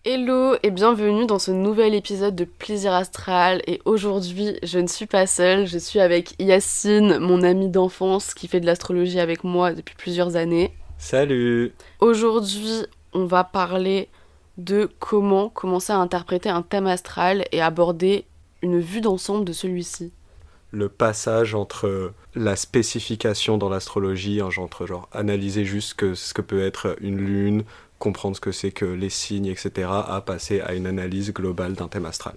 Hello et bienvenue dans ce nouvel épisode de Plaisir Astral. Et aujourd'hui, je ne suis pas seule, je suis avec Yacine, mon amie d'enfance qui fait de l'astrologie avec moi depuis plusieurs années. Salut! Aujourd'hui, on va parler de comment commencer à interpréter un thème astral et aborder une vue d'ensemble de celui-ci. Le passage entre la spécification dans l'astrologie, entre genre analyser juste ce que peut être une lune, comprendre ce que c'est que les signes, etc., à passer à une analyse globale d'un thème astral.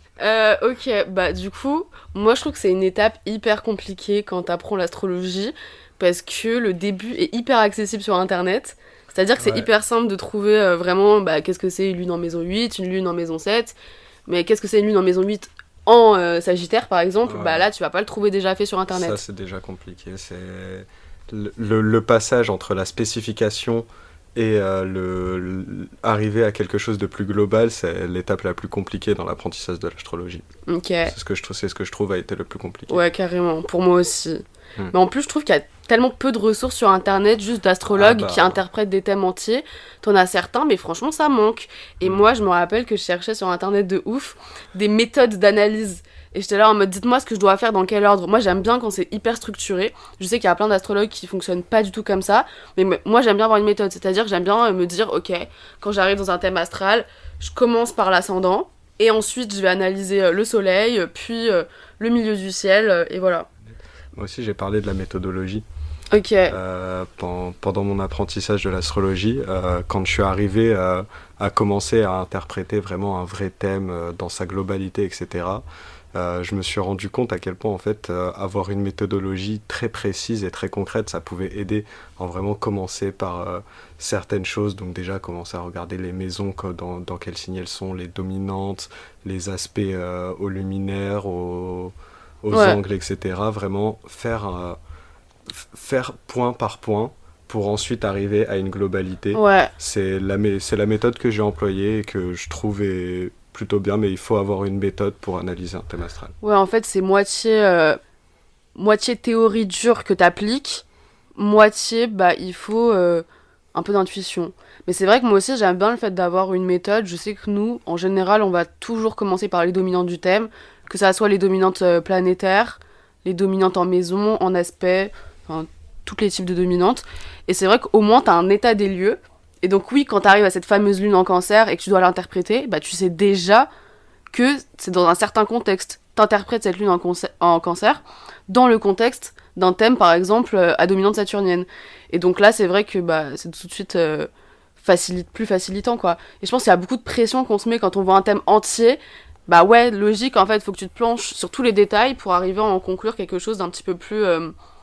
Ok, bah du coup, moi je trouve que c'est une étape hyper compliquée quand t'apprends l'astrologie parce que le début est hyper accessible sur internet. C'est-à-dire que c'est Ouais. hyper simple de trouver vraiment qu'est-ce que c'est une lune en maison 8, une lune en maison 7, mais qu'est-ce que c'est une lune en maison 8 en Sagittaire par exemple, bah Ouais. là tu vas pas le trouver déjà fait sur Ça, internet. c'est déjà compliqué. C'est le passage entre la spécification et arriver à quelque chose de plus global, c'est l'étape la plus compliquée dans l'apprentissage de l'astrologie. Ok, C'est ce que je trouve a été le plus compliqué. ouais carrément, pour moi aussi. Hmm. Mais en plus je trouve qu'il y a tellement peu de ressources sur internet juste Ah d'astrologues qui bah, interprètent des thèmes entiers. T'en as certains mais franchement ça manque. Et hmm. moi je me rappelle que je cherchais sur internet de ouf des méthodes d'analyse. Et j'étais là en mode dites-moi ce que je dois faire dans quel ordre. Moi j'aime bien quand c'est hyper structuré. Je sais qu'il y a plein d'astrologues qui fonctionnent pas du tout comme ça. Mais moi j'aime bien avoir une méthode. C'est-à-dire que j'aime bien me dire ok, quand j'arrive dans un thème astral, je commence par l'ascendant. Et ensuite je vais analyser le soleil, puis le milieu du ciel, et voilà. Moi aussi, j'ai parlé de la méthodologie. Ok. Pendant mon apprentissage de l'astrologie, quand je suis arrivé à commencer à interpréter vraiment un vrai thème dans sa globalité, etc., je me suis rendu compte à quel point en fait avoir une méthodologie très précise et très concrète, ça pouvait aider à vraiment commencer par certaines choses. Donc déjà commencer à regarder les maisons, dans quel signe elles sont, les dominantes, les aspects aux luminaires, aux Ouais. angles, etc. Vraiment faire point par point pour ensuite arriver à une globalité. Ouais. C'est la méthode que j'ai employée et que je trouve est plutôt bien, mais il faut avoir une méthode pour analyser un thème astral. Ouais, en fait, c'est moitié théorie dure que t'appliques, moitié, il faut un peu d'intuition. Mais c'est vrai que moi aussi, j'aime bien le fait d'avoir une méthode. Je sais que nous, en général, on va toujours commencer par les dominantes du thème, que ça soit les dominantes planétaires, les dominantes en maison, en aspect, enfin, tous les types de dominantes. Et c'est vrai qu'au moins, t'as un état des lieux. Et donc oui, quand t'arrives à cette fameuse lune en cancer et que tu dois l'interpréter, tu sais déjà que c'est dans un certain contexte. T'interprètes cette lune en cancer dans le contexte d'un thème, par exemple, à dominante saturnienne. Et donc là, c'est vrai que c'est tout de suite plus facilitant, quoi. Et je pense qu'il y a beaucoup de pression qu'on se met quand on voit un thème entier. Bah ouais, logique, en fait, faut que tu te planches sur tous les détails pour arriver à en conclure quelque chose d'un petit peu plus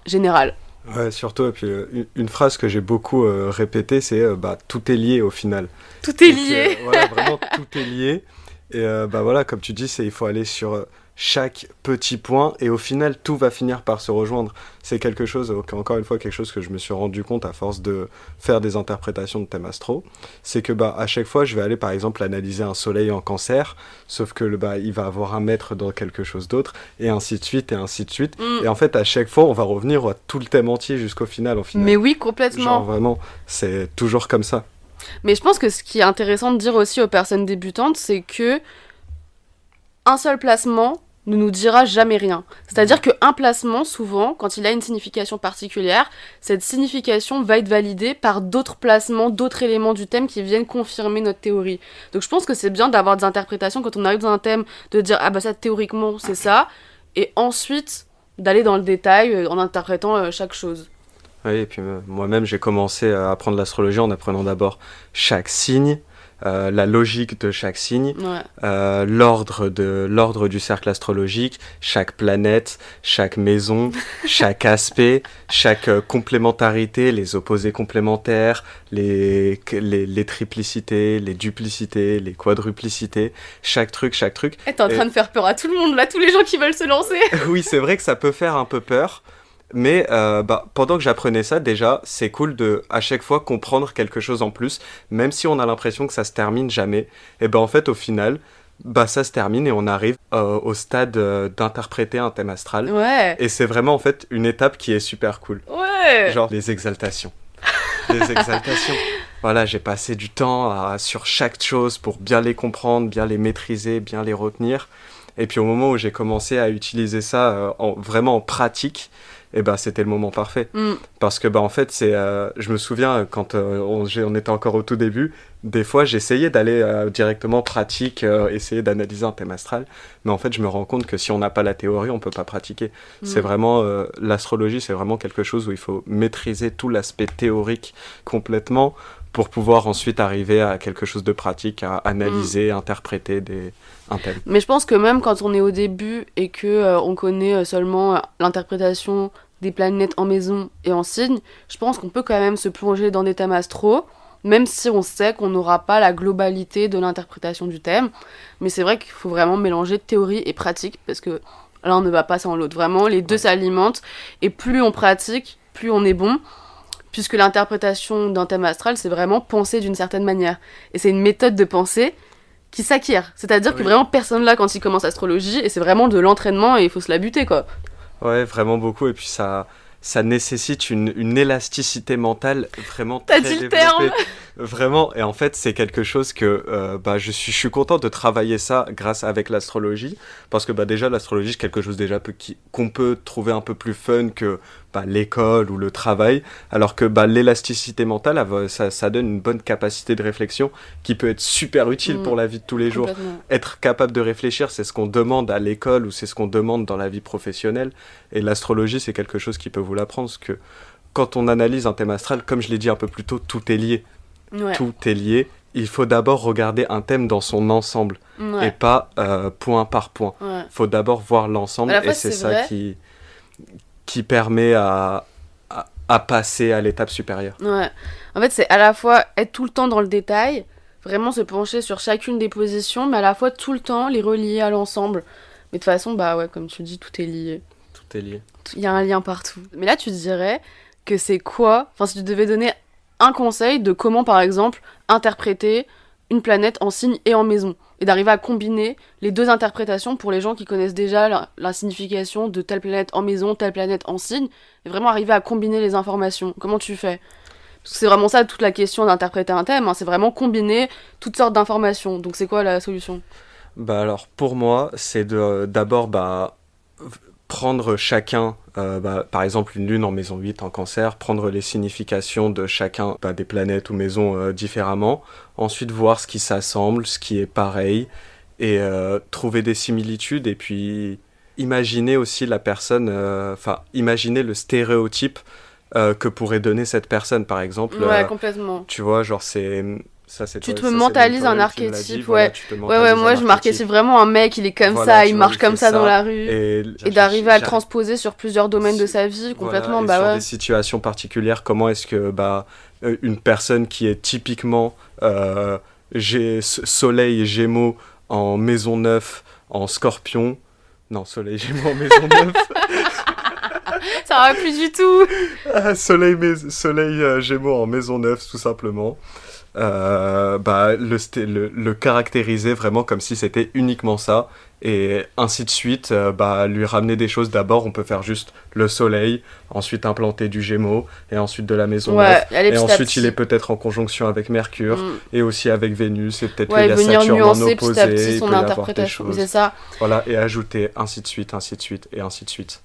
général. Ouais, surtout, et puis une phrase que j'ai beaucoup répétée, c'est tout est lié au final. Tout est Donc, lié. voilà, vraiment tout est lié. Et voilà, comme tu dis, il faut aller sur chaque petit point et au final, tout va finir par se rejoindre. C'est quelque chose, encore une fois, quelque chose que je me suis rendu compte à force de faire des interprétations de thèmes astro. C'est que à chaque fois, je vais aller par exemple analyser un soleil en cancer, sauf que il va avoir un mètre dans quelque chose d'autre, et ainsi de suite, et ainsi de suite. Mm. Et en fait, à chaque fois, on va revenir à tout le thème entier jusqu'au final, au final. Mais oui, Genre complètement. vraiment, c'est toujours comme ça. Mais je pense que ce qui est intéressant de dire aussi aux personnes débutantes, c'est que un seul placement ne nous dira jamais rien. C'est-à-dire qu'un placement, souvent, quand il a une signification particulière, cette signification va être validée par d'autres placements, d'autres éléments du thème qui viennent confirmer notre théorie. Donc je pense que c'est bien d'avoir des interprétations quand on arrive dans un thème, de dire ah bah ça théoriquement c'est ça, et ensuite d'aller dans le détail en interprétant chaque chose. Oui, et puis moi-même, j'ai commencé à apprendre l'astrologie en apprenant d'abord chaque signe, la logique de chaque signe, Ouais. l'ordre du cercle astrologique, chaque planète, chaque maison, chaque aspect, chaque complémentarité, les opposés complémentaires, les triplicités, les duplicités, les quadruplicités, chaque truc. Eh, t'es en train de faire peur à tout le monde là, tous les gens qui veulent se lancer. Oui, c'est vrai que ça peut faire un peu peur. Mais pendant que j'apprenais ça, déjà, c'est cool de, à chaque fois, comprendre quelque chose en plus, même si on a l'impression que ça se termine jamais. Et en fait, au final, ça se termine et on arrive au stade d'interpréter un thème astral. Ouais. Et c'est vraiment, en fait, une étape qui est super cool. Ouais. Genre, les exaltations. Les exaltations. voilà, j'ai passé du temps sur chaque chose pour bien les comprendre, bien les maîtriser, bien les retenir. Et puis au moment où j'ai commencé à utiliser ça vraiment en pratique, et ben c'était le moment parfait. Parce que en fait, je me souviens quand on était encore au tout début, des fois j'essayais d'aller directement pratique, essayer d'analyser un thème astral, mais en fait je me rends compte que si on n'a pas la théorie, on peut pas pratiquer. C'est vraiment l'astrologie, c'est vraiment quelque chose où il faut maîtriser tout l'aspect théorique complètement pour pouvoir ensuite arriver à quelque chose de pratique, à analyser, interpréter un thème. Mais je pense que même quand on est au début et que on connaît seulement l'interprétation des planètes en maison et en signe, je pense qu'on peut quand même se plonger dans des thèmes astro, même si on sait qu'on n'aura pas la globalité de l'interprétation du thème. Mais c'est vrai qu'il faut vraiment mélanger théorie et pratique, parce que là on ne va pas sans l'autre. Vraiment, les deux s'alimentent, et plus on pratique, plus on est bon. Puisque l'interprétation d'un thème astral, c'est vraiment penser d'une certaine manière. Et c'est une méthode de pensée qui s'acquiert. C'est-à-dire que vraiment personne là quand il commence l'astrologie, et c'est vraiment de l'entraînement et il faut se la buter, quoi. Ouais, vraiment beaucoup. Et puis ça nécessite une élasticité mentale vraiment très développée. T'as dit le terme. Vraiment. Et en fait, c'est quelque chose que je suis content de travailler ça avec l'astrologie. Parce que déjà, l'astrologie, c'est quelque chose déjà qu'on peut trouver un peu plus fun que l'école ou le travail. Alors que l'élasticité mentale, ça donne une bonne capacité de réflexion qui peut être super utile pour la vie de tous les jours. Être capable de réfléchir, c'est ce qu'on demande à l'école ou c'est ce qu'on demande dans la vie professionnelle. Et l'astrologie, c'est quelque chose qui peut vous l'apprendre. Parce que quand on analyse un thème astral, comme je l'ai dit un peu plus tôt, tout est lié. Ouais. Tout est lié. Il faut d'abord regarder un thème dans son ensemble et pas point par point. Il faut d'abord voir l'ensemble et c'est ça qui permet à passer à l'étape supérieure. Ouais. En fait, c'est à la fois être tout le temps dans le détail, vraiment se pencher sur chacune des positions, mais à la fois tout le temps les relier à l'ensemble. Mais de toute façon, comme tu dis, tout est lié. Tout est lié. Il y a un lien partout. Mais là, tu dirais que c'est quoi, si tu devais donner un conseil de comment, par exemple, interpréter une planète en signe et en maison, et d'arriver à combiner les deux interprétations pour les gens qui connaissent déjà la signification de telle planète en maison, telle planète en signe, et vraiment arriver à combiner les informations. Comment tu fais ? Parce que c'est vraiment ça toute la question d'interpréter un thème, c'est vraiment combiner toutes sortes d'informations. Donc c'est quoi la solution ? Alors pour moi, c'est d'abord prendre chacun, par exemple une lune en maison 8 en cancer, prendre les significations de chacun des planètes ou maisons différemment, ensuite voir ce qui s'assemble, ce qui est pareil, et trouver des similitudes, et puis imaginer aussi la personne, imaginer le stéréotype que pourrait donner cette personne, par exemple. Ouais, complètement. Tu vois, genre tu te mentalises un archétype, moi je m'archétype vraiment un mec, il est comme ça, il marche comme ça dans la rue, et d'arriver à le transposer sur plusieurs domaines de sa vie, complètement, sur des situations particulières, comment est-ce que une personne qui est typiquement Soleil et Gémeaux en maison 9, en Scorpion, non, Soleil Gémeaux en maison 9... Ça va plus du tout. Soleil Gémeaux en maison 9, tout simplement. Le caractériser vraiment comme si c'était uniquement ça, et ainsi de suite, lui ramener des choses. D'abord on peut faire juste le soleil, ensuite implanter du Gémeaux, et ensuite de la maison 9, et ensuite il est peut-être en conjonction avec Mercure, et aussi avec Vénus, et peut-être qu'il y a Saturne en opposé, petit à petit son interprétation, c'est ça. Voilà, et ajouter ainsi de suite, et ainsi de suite.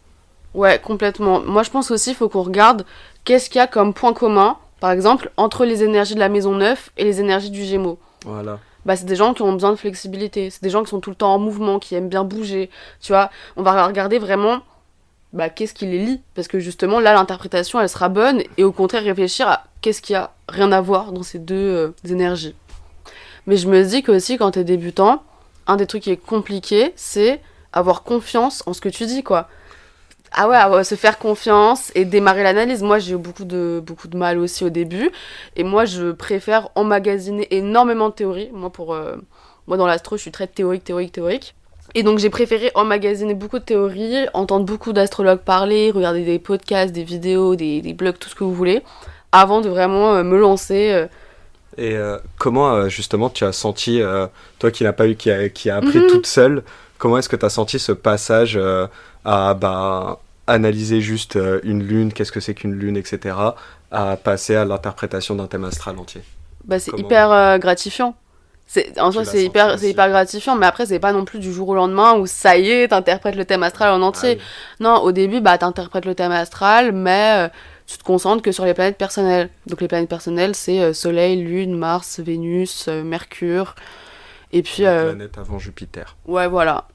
Ouais, complètement. Moi je pense aussi il faut qu'on regarde qu'est-ce qu'il y a comme point commun, par exemple, entre les énergies de la maison 9 et les énergies du Gémeaux. Voilà. C'est des gens qui ont besoin de flexibilité, c'est des gens qui sont tout le temps en mouvement, qui aiment bien bouger, tu vois. On va regarder vraiment qu'est-ce qui les lie, parce que justement là l'interprétation elle sera bonne, et au contraire réfléchir à qu'est-ce qui a rien à voir dans ces deux énergies. Mais je me dis que aussi quand t'es débutant, un des trucs qui est compliqué, c'est avoir confiance en ce que tu dis, quoi. Se faire confiance et démarrer l'analyse. Moi, j'ai eu beaucoup de mal aussi au début. Et moi, je préfère emmagasiner énormément de théories. Moi, dans l'astro, je suis très théorique. Et donc, j'ai préféré emmagasiner beaucoup de théories, entendre beaucoup d'astrologues parler, regarder des podcasts, des vidéos, des blogs, tout ce que vous voulez, avant de vraiment me lancer. Et comment, justement, tu as senti, toi qui n'as pas eu, qui a appris toute seule, comment est-ce que tu as senti ce passage à analyser juste une lune, qu'est-ce que c'est qu'une lune, etc., à passer à l'interprétation d'un thème astral entier? Bah, c'est Comment hyper gratifiant. En tu soi, l'as senti c'est aussi? hyper gratifiant, mais après, c'est pas non plus du jour au lendemain où ça y est, t'interprètes le thème astral en Ah entier. oui, Non, au début, bah, t'interprètes le thème astral, mais tu te concentres que sur les planètes personnelles. Donc, les planètes personnelles, c'est Soleil, Lune, Mars, Vénus, Mercure. Et puis, les planètes avant Jupiter. ouais, voilà.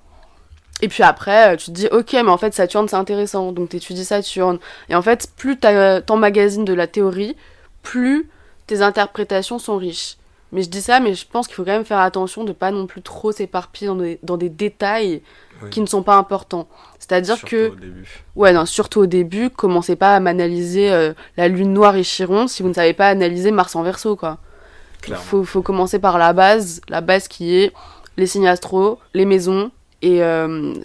Et puis après, tu te dis, ok, mais en fait, Saturne, c'est intéressant. Donc, t'étudies Saturne. Et en fait, plus t'emmagasines de la théorie, plus tes interprétations sont riches. Mais je dis ça, mais je pense qu'il faut quand même faire attention de pas non plus trop s'éparpiller dans des détails Oui, qui ne sont pas importants. C'est-à-dire surtout que, au début. ouais, non, surtout au début, commencez pas à m'analyser la lune noire et Chiron si vous ne savez pas analyser Mars en Verseau, quoi. Clairement. Faut commencer par la base qui est les signes astro, les maisons, et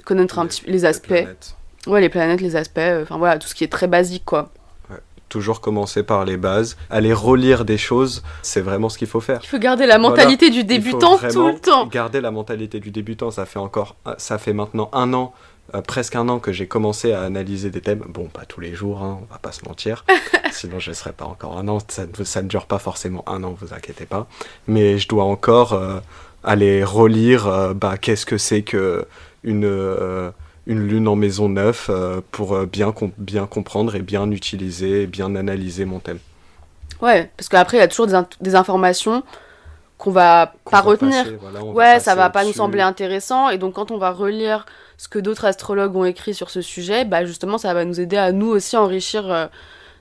connaître un petit peu les Les aspects. planètes. Ouais, les planètes, les aspects, enfin voilà, tout ce qui est très basique, quoi. Ouais. Toujours commencer par les bases. Aller relire des choses, c'est vraiment ce qu'il faut faire. Il faut garder la Voilà. mentalité du Il faut débutant tout vraiment le temps. garder la mentalité du débutant. Ça fait maintenant un an, presque un an que j'ai commencé à analyser des thèmes. Bon, pas tous les jours, hein, on va pas se mentir. Sinon, je ne serais pas encore un an. Ça ne dure pas forcément un an, vous inquiétez pas. Mais je dois encore aller relire qu'est-ce que c'est que une lune en maison 9 pour bien comprendre et bien utiliser et bien analyser mon thème. Ouais, parce qu'après, il y a toujours des informations qu'on va Qu'on pas va retenir. passer, voilà, on va Ouais, ça passer va pas nous au-dessus. sembler intéressant, et donc quand on va relire ce que d'autres astrologues ont écrit sur ce sujet, bah justement, ça va nous aider à nous aussi enrichir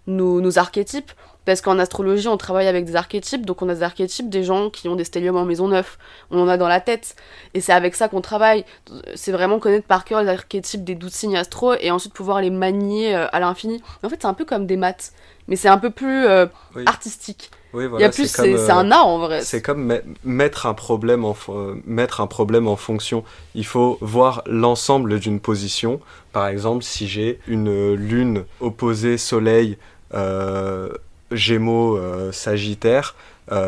nos archétypes. Parce qu'en astrologie, on travaille avec des archétypes, donc on a des archétypes des gens qui ont des stelliums en maison 9. On en a dans la tête. Et c'est avec ça qu'on travaille. C'est vraiment connaître par cœur les archétypes des 12 signes astro et ensuite pouvoir les manier à l'infini. En fait, c'est un peu comme des maths, mais c'est un peu plus Oui, artistique. oui, Il y a voilà, plus, c'est un art en vrai. c'est comme mettre un problème mettre un problème en fonction. Il faut voir l'ensemble d'une position. Par exemple, si j'ai une lune opposée Soleil, Gémeaux, Sagittaire,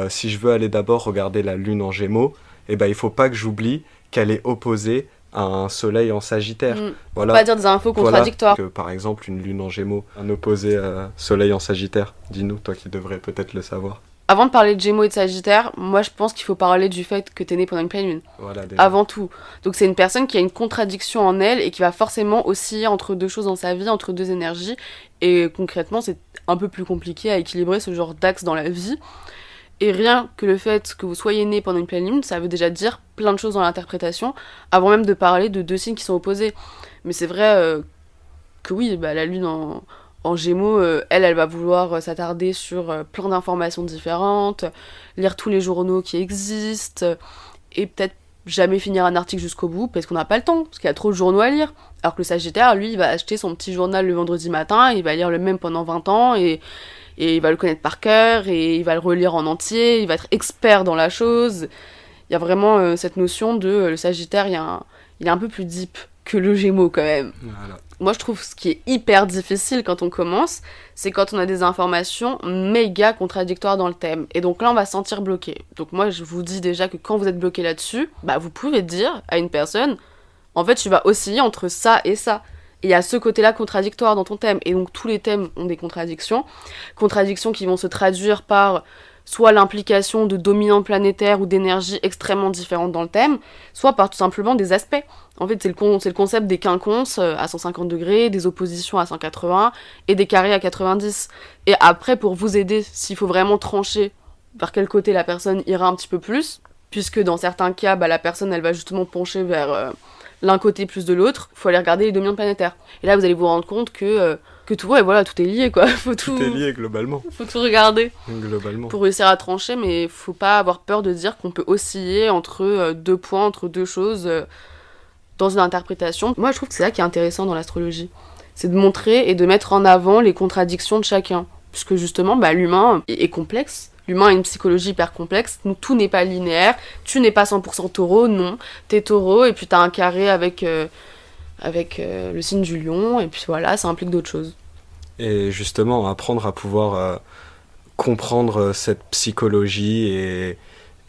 si je veux aller d'abord regarder la lune en Gémeaux, eh ben, il faut pas que j'oublie qu'elle est opposée à un Soleil en Sagittaire. Faut Voilà. pas dire des infos Voilà, contradictoires. que par exemple une lune en Gémeaux, un opposé Soleil en Sagittaire. Dis-nous, toi qui devrais peut-être le savoir. Avant de parler de Gémeaux et de Sagittaire, moi je pense qu'il faut parler du fait que t'es né pendant une pleine lune. Voilà déjà. Avant tout. Donc c'est une personne qui a une contradiction en elle et qui va forcément osciller entre deux choses dans sa vie, entre deux énergies. Et concrètement, c'est un peu plus compliqué à équilibrer ce genre d'axe dans la vie. Et rien que le fait que vous soyez né pendant une pleine lune, ça veut déjà dire plein de choses dans l'interprétation, avant même de parler de deux signes qui sont opposés. Mais c'est vrai que oui, bah, la lune en Gémeaux, elle va vouloir s'attarder sur plein d'informations différentes, lire tous les journaux qui existent, et peut-être jamais finir un article jusqu'au bout, parce qu'on n'a pas le temps, parce qu'il y a trop de journaux à lire. Alors que le Sagittaire, lui, il va acheter son petit journal le vendredi matin, il va lire le même pendant 20 ans, et il va le connaître par cœur, et il va le relire en entier, il va être expert dans la chose. Il y a vraiment cette notion de le Sagittaire, il est un peu plus deep que le Gémeaux quand même. Voilà. Moi, je trouve ce qui est hyper difficile quand on commence, c'est quand on a des informations méga contradictoires dans le thème. Et donc là, on va se sentir bloqué. Donc moi, je vous dis déjà que quand vous êtes bloqué là-dessus, bah vous pouvez dire à une personne, en fait, tu vas osciller entre ça et ça. Et il y a ce côté-là contradictoire dans ton thème. Et donc tous les thèmes ont des contradictions. Contradictions qui vont se traduire par soit l'implication de dominants planétaires ou d'énergies extrêmement différentes dans le thème, soit par tout simplement des aspects. En fait, c'est le concept des quinconces à 150 degrés, des oppositions à 180 et des carrés à 90. Et après, pour vous aider, s'il faut vraiment trancher vers quel côté la personne ira un petit peu plus, puisque dans certains cas, bah, la personne, elle va justement pencher vers l'un côté plus de l'autre, il faut aller regarder les dominants planétaires. Et là, vous allez vous rendre compte que tout, ouais, voilà, tout est lié, quoi. Faut Tout est lié globalement. faut tout regarder Globalement. pour réussir à trancher, mais faut pas avoir peur de dire qu'on peut osciller entre deux points, entre deux choses dans une interprétation. Moi, je trouve que c'est ça qui est intéressant dans l'astrologie. C'est de montrer et de mettre en avant les contradictions de chacun. Puisque justement, bah, l'humain est complexe. L'humain a une psychologie hyper complexe. Donc, tout n'est pas linéaire. Tu n'es pas 100% taureau, non. T'es taureau et puis t'as un carré avec le signe du lion. Et puis voilà, ça implique d'autres choses. Et justement, apprendre à pouvoir comprendre cette psychologie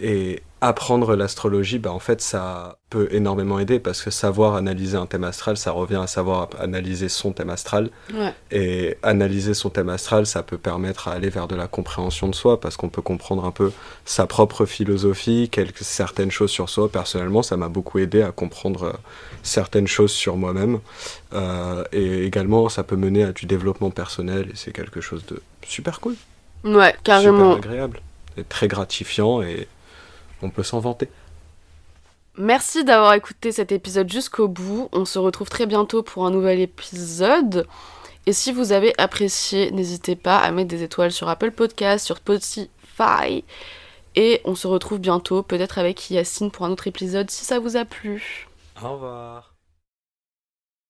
et apprendre l'astrologie, bah en fait ça peut énormément aider parce que savoir analyser un thème astral, ça revient à savoir analyser son thème astral. Ouais. Et analyser son thème astral, ça peut permettre à aller vers de la compréhension de soi parce qu'on peut comprendre un peu sa propre philosophie, certaines choses sur soi. Personnellement, ça m'a beaucoup aidé à comprendre certaines choses sur moi-même. Et également, ça peut mener à du développement personnel et c'est quelque chose de super cool, Ouais, super carrément. agréable et très gratifiant et on peut s'en vanter. Merci d'avoir écouté cet épisode jusqu'au bout. On se retrouve très bientôt pour un nouvel épisode. Et si vous avez apprécié, n'hésitez pas à mettre des étoiles sur Apple Podcast, sur Spotify. Et on se retrouve bientôt, peut-être avec Yacine pour un autre épisode si ça vous a plu. Au revoir.